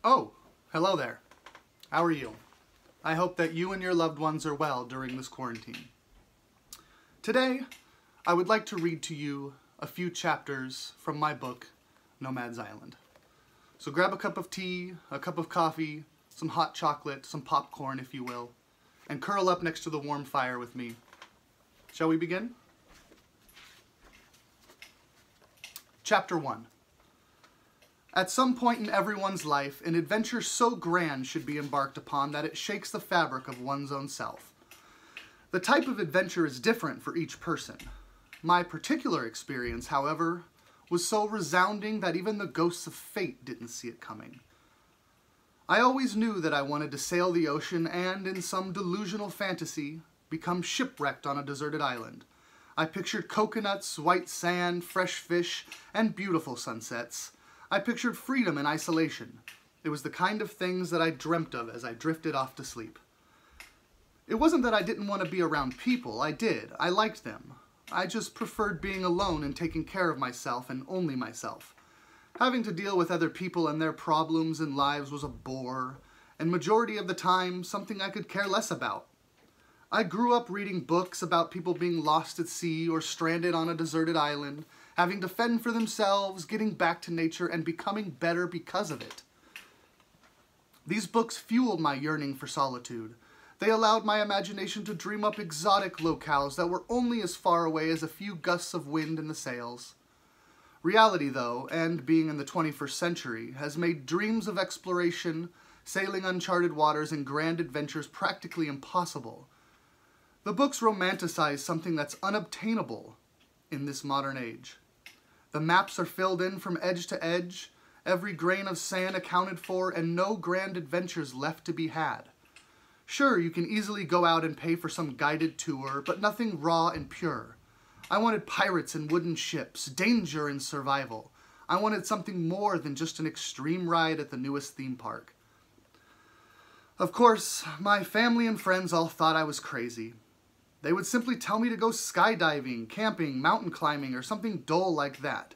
Oh, hello there. How are you? I hope that you and your loved ones are well during this quarantine. Today, I would like to read to you a few chapters from my book, Nomad's Island. So grab a cup of tea, a cup of coffee, some hot chocolate, some popcorn if you will, and curl up next to the warm fire with me. Shall we begin? Chapter 1. At some point in everyone's life, an adventure so grand should be embarked upon that it shakes the fabric of one's own self. The type of adventure is different for each person. My particular experience, however, was so resounding that even the ghosts of fate didn't see it coming. I always knew that I wanted to sail the ocean and, in some delusional fantasy, become shipwrecked on a deserted island. I pictured coconuts, white sand, fresh fish, and beautiful sunsets. I pictured freedom and isolation. It was the kind of things that I dreamt of as I drifted off to sleep. It wasn't that I didn't want to be around people. I did. I liked them. I just preferred being alone and taking care of myself and only myself. Having to deal with other people and their problems and lives was a bore, and majority of the time, something I could care less about. I grew up reading books about people being lost at sea or stranded on a deserted island, having to fend for themselves, getting back to nature, and becoming better because of it. These books fueled my yearning for solitude. They allowed my imagination to dream up exotic locales that were only as far away as a few gusts of wind in the sails. Reality, though, and being in the 21st century, has made dreams of exploration, sailing uncharted waters, and grand adventures practically impossible. The books romanticize something that's unobtainable in this modern age. The maps are filled in from edge to edge, every grain of sand accounted for, and no grand adventures left to be had. Sure, you can easily go out and pay for some guided tour, but nothing raw and pure. I wanted pirates and wooden ships, danger and survival. I wanted something more than just an extreme ride at the newest theme park. Of course, my family and friends all thought I was crazy. They would simply tell me to go skydiving, camping, mountain climbing, or something dull like that.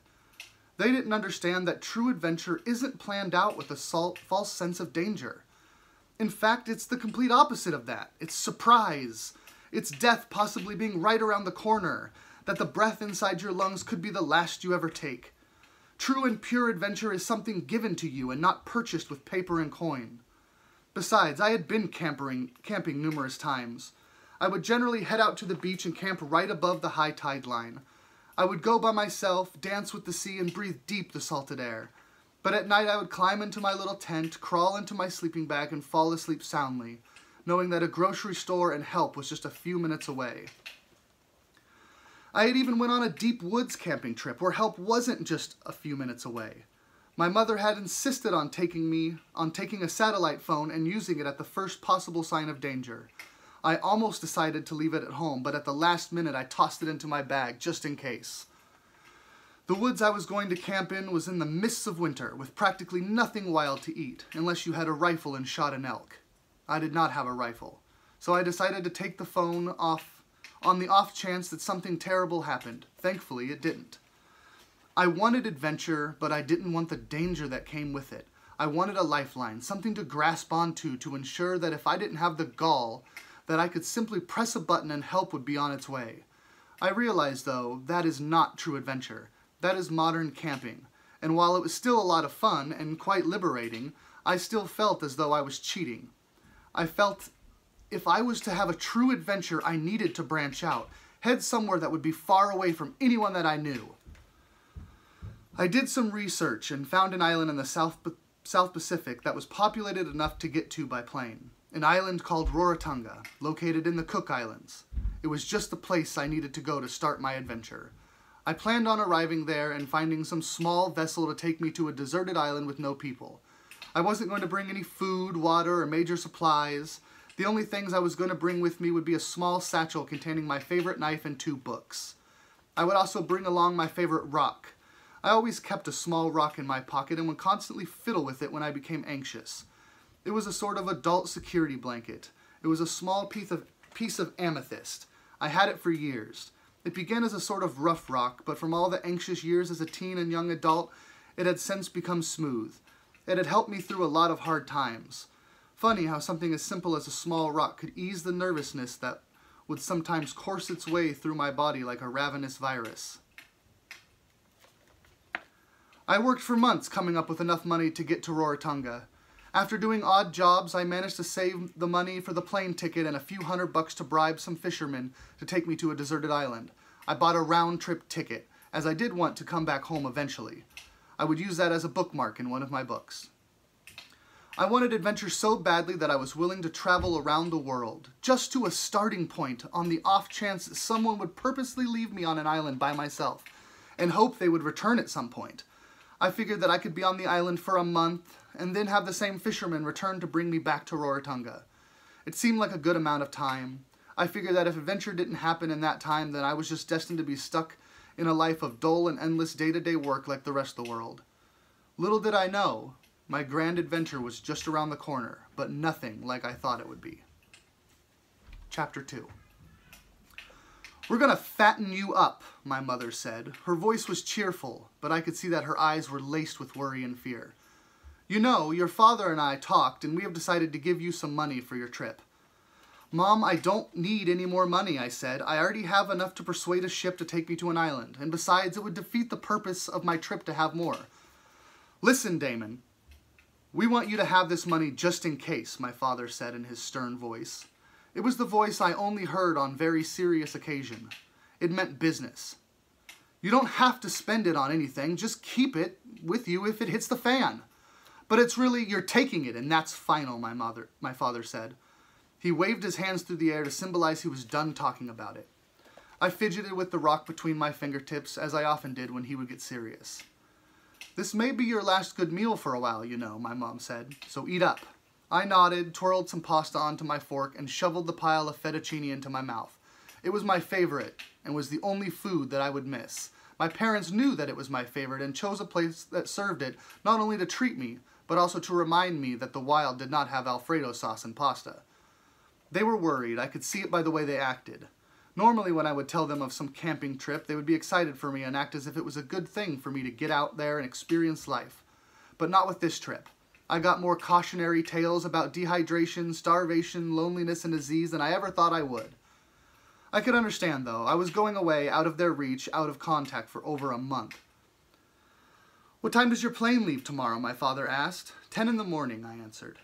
They didn't understand that true adventure isn't planned out with a false sense of danger. In fact, it's the complete opposite of that. It's surprise. It's death possibly being right around the corner, that the breath inside your lungs could be the last you ever take. True and pure adventure is something given to you and not purchased with paper and coin. Besides, I had been camping numerous times. I would generally head out to the beach and camp right above the high tide line. I would go by myself, dance with the sea, and breathe deep the salted air. But at night I would climb into my little tent, crawl into my sleeping bag, and fall asleep soundly, knowing that a grocery store and help was just a few minutes away. I had even went on a deep woods camping trip where help wasn't just a few minutes away. My mother had insisted on taking a satellite phone and using it at the first possible sign of danger. I almost decided to leave it at home, but at the last minute I tossed it into my bag just in case. The woods I was going to camp in was in the mists of winter, with practically nothing wild to eat, unless you had a rifle and shot an elk. I did not have a rifle, so I decided to take the phone off on the off chance that something terrible happened. Thankfully, it didn't. I wanted adventure, but I didn't want the danger that came with it. I wanted a lifeline, something to grasp onto to ensure that if I didn't have the gall, that I could simply press a button and help would be on its way. I realized, though, that is not true adventure. That is modern camping. And while it was still a lot of fun and quite liberating, I still felt as though I was cheating. I felt if I was to have a true adventure, I needed to branch out, head somewhere that would be far away from anyone that I knew. I did some research and found an island in the South Pacific that was populated enough to get to by plane. An island called Rarotonga, located in the Cook Islands. It was just the place I needed to go to start my adventure. I planned on arriving there and finding some small vessel to take me to a deserted island with no people. I wasn't going to bring any food, water, or major supplies. The only things I was going to bring with me would be a small satchel containing my favorite knife and 2 books. I would also bring along my favorite rock. I always kept a small rock in my pocket and would constantly fiddle with it when I became anxious. It was a sort of adult security blanket. It was a small piece of amethyst. I had it for years. It began as a sort of rough rock, but from all the anxious years as a teen and young adult, it had since become smooth. It had helped me through a lot of hard times. Funny how something as simple as a small rock could ease the nervousness that would sometimes course its way through my body like a ravenous virus. I worked for months coming up with enough money to get to Rarotonga. After doing odd jobs, I managed to save the money for the plane ticket and a few $100 to bribe some fishermen to take me to a deserted island. I bought a round-trip ticket, as I did want to come back home eventually. I would use that as a bookmark in one of my books. I wanted adventure so badly that I was willing to travel around the world, just to a starting point on the off chance that someone would purposely leave me on an island by myself, and hope they would return at some point. I figured that I could be on the island for a month, and then have the same fisherman return to bring me back to Rarotonga. It seemed like a good amount of time. I figured that if adventure didn't happen in that time, then I was just destined to be stuck in a life of dull and endless day-to-day work like the rest of the world. Little did I know, my grand adventure was just around the corner, but nothing like I thought it would be. Chapter 2. "We're gonna fatten you up," my mother said. Her voice was cheerful, but I could see that her eyes were laced with worry and fear. "You know, your father and I talked, and we have decided to give you some money for your trip." "Mom, I don't need any more money," I said. "I already have enough to persuade a ship to take me to an island, and besides, it would defeat the purpose of my trip to have more." "Listen, Damon, we want you to have this money just in case," my father said in his stern voice. It was the voice I only heard on very serious occasion. It meant business. "You don't have to spend it on anything, just keep it with you if it hits the fan. But it's really, you're taking it, and that's final," my father said. He waved his hands through the air to symbolize he was done talking about it. I fidgeted with the rock between my fingertips, as I often did when he would get serious. "This may be your last good meal for a while, you know," my mom said, "so eat up." I nodded, twirled some pasta onto my fork, and shoveled the pile of fettuccine into my mouth. It was my favorite, and was the only food that I would miss. My parents knew that it was my favorite, and chose a place that served it not only to treat me, but also to remind me that the wild did not have Alfredo sauce and pasta. They were worried. I could see it by the way they acted. Normally when I would tell them of some camping trip, they would be excited for me and act as if it was a good thing for me to get out there and experience life. But not with this trip. I got more cautionary tales about dehydration, starvation, loneliness, and disease than I ever thought I would. I could understand, though. I was going away, out of their reach, out of contact for over a month. "What time does your plane leave tomorrow?" my father asked. 10 in the morning, I answered.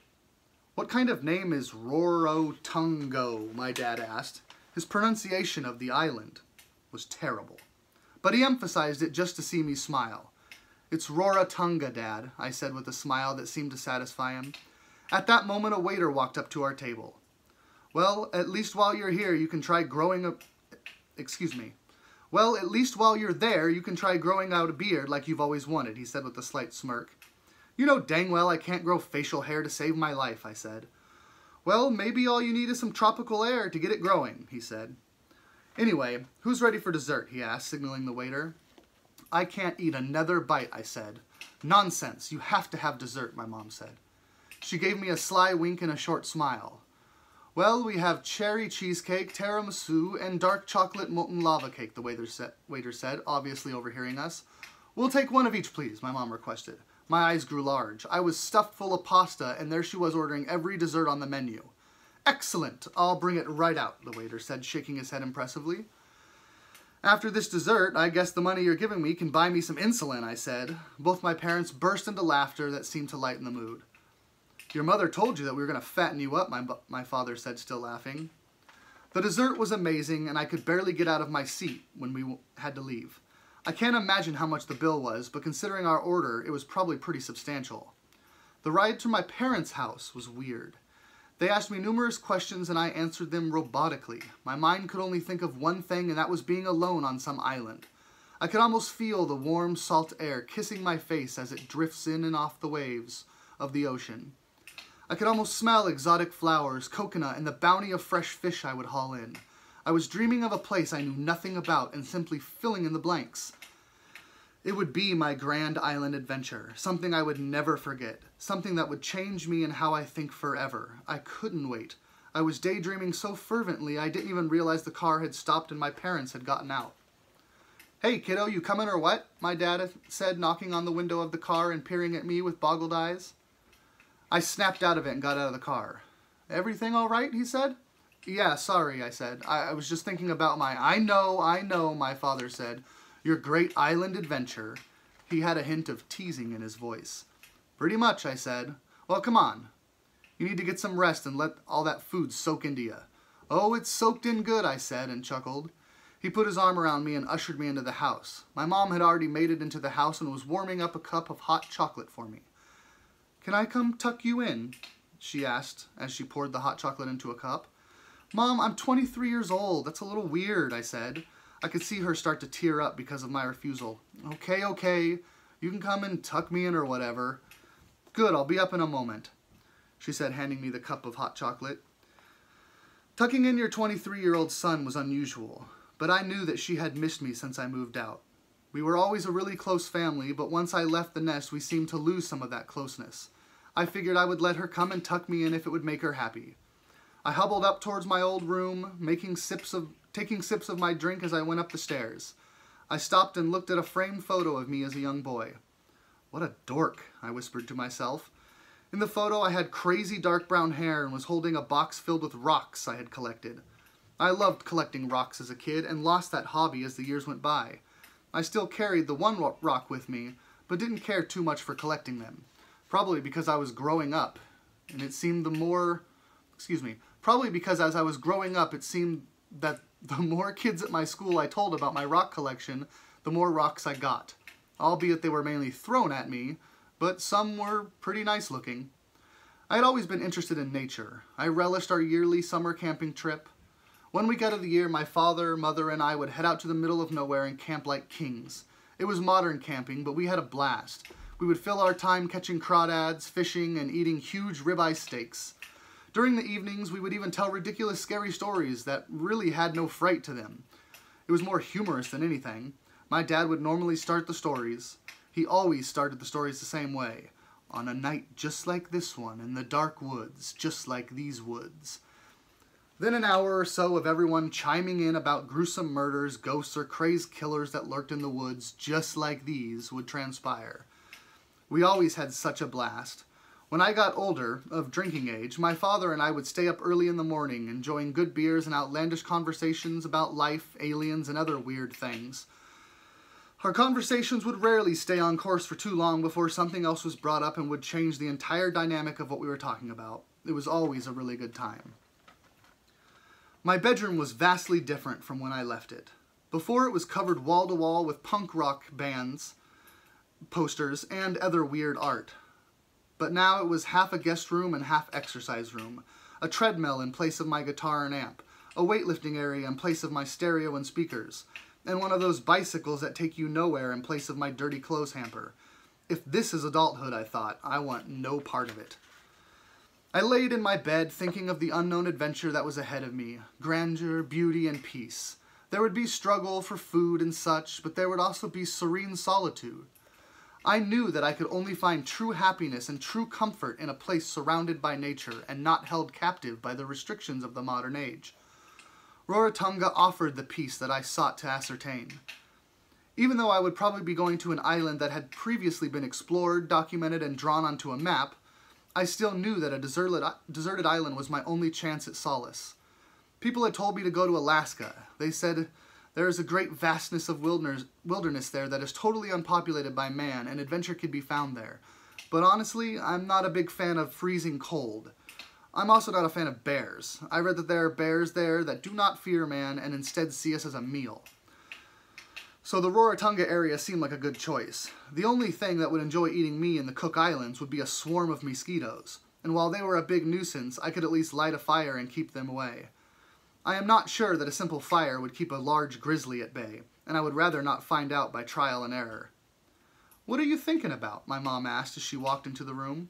"What kind of name is Rarotonga?" my dad asked. His pronunciation of the island was terrible, but he emphasized it just to see me smile. "It's Rarotonga, Dad," I said with a smile that seemed to satisfy him. At that moment, a waiter walked up to our table. Well, at least while you're there, you can try growing out a beard like you've always wanted," he said with a slight smirk. "You know dang well I can't grow facial hair to save my life," I said. "Well, maybe all you need is some tropical air to get it growing," he said. "Anyway, who's ready for dessert?" he asked, signaling the waiter. "I can't eat another bite," I said. "Nonsense, you have to have dessert," my mom said. She gave me a sly wink and a short smile. "Well, we have cherry cheesecake, tiramisu, and dark chocolate molten lava cake," the waiter said, obviously overhearing us. "We'll take one of each, please," my mom requested. My eyes grew large. I was stuffed full of pasta, and there she was ordering every dessert on the menu. "Excellent! I'll bring it right out," the waiter said, shaking his head impressively. "After this dessert, I guess the money you're giving me can buy me some insulin," I said. Both my parents burst into laughter that seemed to lighten the mood. "Your mother told you that we were going to fatten you up," my father said, still laughing. The dessert was amazing, and I could barely get out of my seat when we had to leave. I can't imagine how much the bill was, but considering our order, it was probably pretty substantial. The ride to my parents' house was weird. They asked me numerous questions and I answered them robotically. My mind could only think of one thing, and that was being alone on some island. I could almost feel the warm, salt air kissing my face as it drifts in and off the waves of the ocean. I could almost smell exotic flowers, coconut, and the bounty of fresh fish I would haul in. I was dreaming of a place I knew nothing about and simply filling in the blanks. It would be my grand island adventure, something I would never forget, something that would change me and how I think forever. I couldn't wait. I was daydreaming so fervently I didn't even realize the car had stopped and my parents had gotten out. "Hey, kiddo, you coming or what?" my dad said, knocking on the window of the car and peering at me with boggled eyes. I snapped out of it and got out of the car. "Everything all right?" he said. "Yeah, sorry," I said. I was just thinking about my... I know, my father said. "Your great island adventure." He had a hint of teasing in his voice. "Pretty much," I said. "Well, come on. You need to get some rest and let all that food soak into you." "Oh, it's soaked in good," I said, and chuckled. He put his arm around me and ushered me into the house. My mom had already made it into the house and was warming up a cup of hot chocolate for me. "Can I come tuck you in?" she asked as she poured the hot chocolate into a cup. "Mom, I'm 23 years old. That's a little weird," I said. I could see her start to tear up because of my refusal. Okay. You can come and tuck me in or whatever." "Good, I'll be up in a moment," she said, handing me the cup of hot chocolate. Tucking in your 23-year-old son was unusual, but I knew that she had missed me since I moved out. We were always a really close family, but once I left the nest, we seemed to lose some of that closeness. I figured I would let her come and tuck me in if it would make her happy. I hobbled up towards my old room, taking sips of my drink as I went up the stairs. I stopped and looked at a framed photo of me as a young boy. "What a dork," I whispered to myself. In the photo, I had crazy dark brown hair and was holding a box filled with rocks I had collected. I loved collecting rocks as a kid and lost that hobby as the years went by. I still carried the one rock with me, but didn't care too much for collecting them. Probably because I was growing up, and it seemed probably because as I was growing up, it seemed that the more kids at my school I told about my rock collection, the more rocks I got. Albeit they were mainly thrown at me, but some were pretty nice looking. I had always been interested in nature. I relished our yearly summer camping trip. 1 week out of the year, my father, mother, and I would head out to the middle of nowhere and camp like kings. It was modern camping, but we had a blast. We would fill our time catching crawdads, fishing, and eating huge ribeye steaks. During the evenings, we would even tell ridiculous, scary stories that really had no fright to them. It was more humorous than anything. My dad would normally start the stories. He always started the stories the same way. "On a night just like this one, in the dark woods, just like these woods." Then an hour or so of everyone chiming in about gruesome murders, ghosts, or crazed killers that lurked in the woods, just like these, would transpire. We always had such a blast. When I got older, of drinking age, my father and I would stay up early in the morning, enjoying good beers and outlandish conversations about life, aliens, and other weird things. Our conversations would rarely stay on course for too long before something else was brought up and would change the entire dynamic of what we were talking about. It was always a really good time. My bedroom was vastly different from when I left it. Before, it was covered wall to wall with punk rock bands, posters, and other weird art. But now it was half a guest room and half exercise room, a treadmill in place of my guitar and amp, a weightlifting area in place of my stereo and speakers, and one of those bicycles that take you nowhere in place of my dirty clothes hamper. If this is adulthood, I thought, I want no part of it. I laid in my bed thinking of the unknown adventure that was ahead of me, grandeur, beauty, and peace. There would be struggle for food and such, but there would also be serene solitude. I knew that I could only find true happiness and true comfort in a place surrounded by nature and not held captive by the restrictions of the modern age. Rarotonga offered the peace that I sought to ascertain. Even though I would probably be going to an island that had previously been explored, documented, and drawn onto a map, I still knew that a deserted island was my only chance at solace. People had told me to go to Alaska. They said there is a great vastness of wilderness there that is totally unpopulated by man, and adventure could be found there. But honestly, I'm not a big fan of freezing cold. I'm also not a fan of bears. I read that there are bears there that do not fear man and instead see us as a meal. So the Rarotonga area seemed like a good choice. The only thing that would enjoy eating me in the Cook Islands would be a swarm of mosquitoes, and while they were a big nuisance, I could at least light a fire and keep them away. I am not sure that a simple fire would keep a large grizzly at bay, and I would rather not find out by trial and error. "What are you thinking about?" my mom asked as she walked into the room.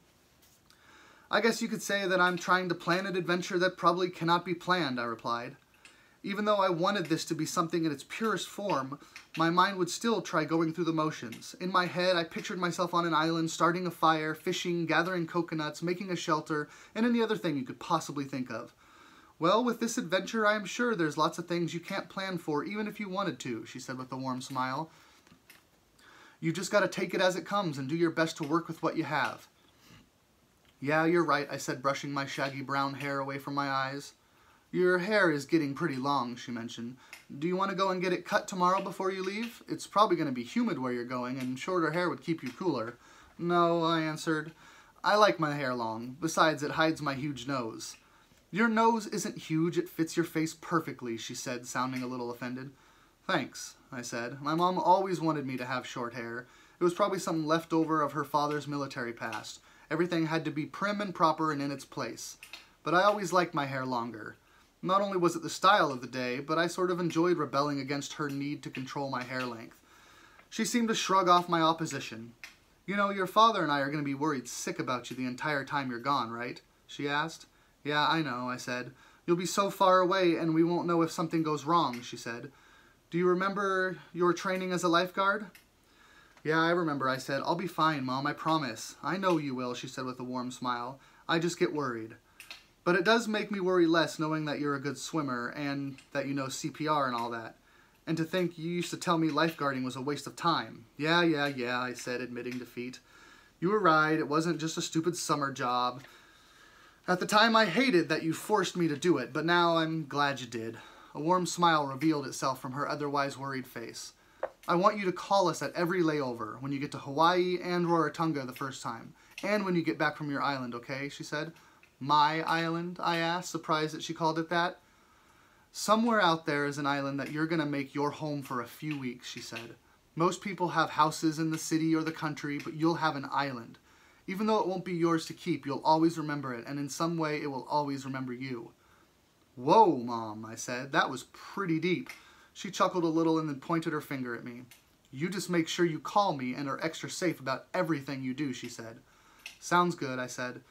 "I guess you could say that I'm trying to plan an adventure that probably cannot be planned," I replied. Even though I wanted this to be something in its purest form, my mind would still try going through the motions. In my head, I pictured myself on an island, starting a fire, fishing, gathering coconuts, making a shelter, and any other thing you could possibly think of. Well, with this adventure, I am sure there's lots of things you can't plan for, even if you wanted to, she said with a warm smile. You just got to take it as it comes and do your best to work with what you have. Yeah, you're right, I said, brushing my shaggy brown hair away from my eyes. Your hair is getting pretty long, she mentioned. Do you want to go and get it cut tomorrow before you leave? It's probably going to be humid where you're going, and shorter hair would keep you cooler. No, I answered. I like my hair long. Besides, it hides my huge nose. Your nose isn't huge, it fits your face perfectly, she said, sounding a little offended. Thanks, I said. My mom always wanted me to have short hair. It was probably something left over of her father's military past. Everything had to be prim and proper and in its place. But I always liked my hair longer. Not only was it the style of the day, but I sort of enjoyed rebelling against her need to control my hair length. She seemed to shrug off my opposition. You know, your father and I are going to be worried sick about you the entire time you're gone, right? She asked. Yeah, I know, I said. You'll be so far away and we won't know if something goes wrong, she said. Do you remember your training as a lifeguard? Yeah, I remember, I said. I'll be fine, Mom, I promise. I know you will, she said with a warm smile. I just get worried. But it does make me worry less knowing that you're a good swimmer and that you know CPR and all that. And to think you used to tell me lifeguarding was a waste of time. Yeah, I said, admitting defeat. You were right, it wasn't just a stupid summer job. At the time I hated that you forced me to do it, but now I'm glad you did. A warm smile revealed itself from her otherwise worried face. I want you to call us at every layover, when you get to Hawaii and Rarotonga the first time, and when you get back from your island, okay, she said. My island, I asked, surprised that she called it that. Somewhere out there is an island that you're going to make your home for a few weeks, she said. Most people have houses in the city or the country, but you'll have an island. Even though it won't be yours to keep, you'll always remember it, and in some way it will always remember you. Whoa, Mom, I said. That was pretty deep. She chuckled a little and then pointed her finger at me. You just make sure you call me and are extra safe about everything you do, she said. Sounds good, I said.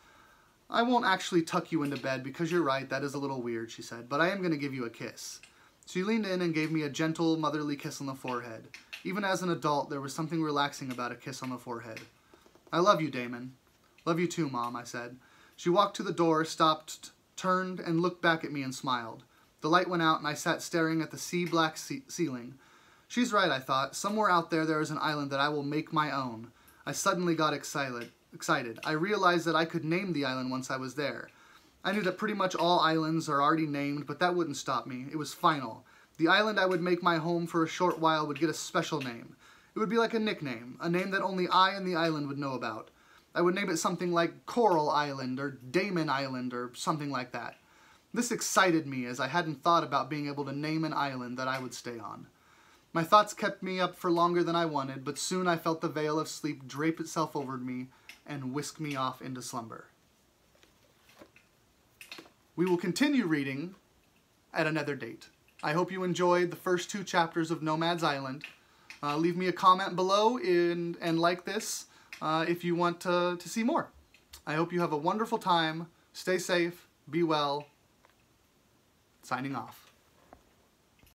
I won't actually tuck you into bed because you're right, that is a little weird, she said, but I am going to give you a kiss. She leaned in and gave me a gentle, motherly kiss on the forehead. Even as an adult, there was something relaxing about a kiss on the forehead. I love you, Damon. Love you too, Mom, I said. She walked to the door, stopped, turned, and looked back at me and smiled. The light went out and I sat staring at the sea-black ceiling. She's right, I thought. Somewhere out there is an island that I will make my own. I suddenly got excited. I realized that I could name the island once I was there. I knew that pretty much all islands are already named, but that wouldn't stop me. It was final. The island I would make my home for a short while would get a special name. It would be like a nickname, a name that only I and the island would know about. I would name it something like Coral Island or Damon Island or something like that. This excited me as I hadn't thought about being able to name an island that I would stay on. My thoughts kept me up for longer than I wanted, but soon I felt the veil of sleep drape itself over me and whisk me off into slumber. We will continue reading at another date. I hope you enjoyed the first 2 chapters of Nomad's Island. Leave me a comment below and like this if you want to see more. I hope you have a wonderful time. Stay safe. Be well. Signing off.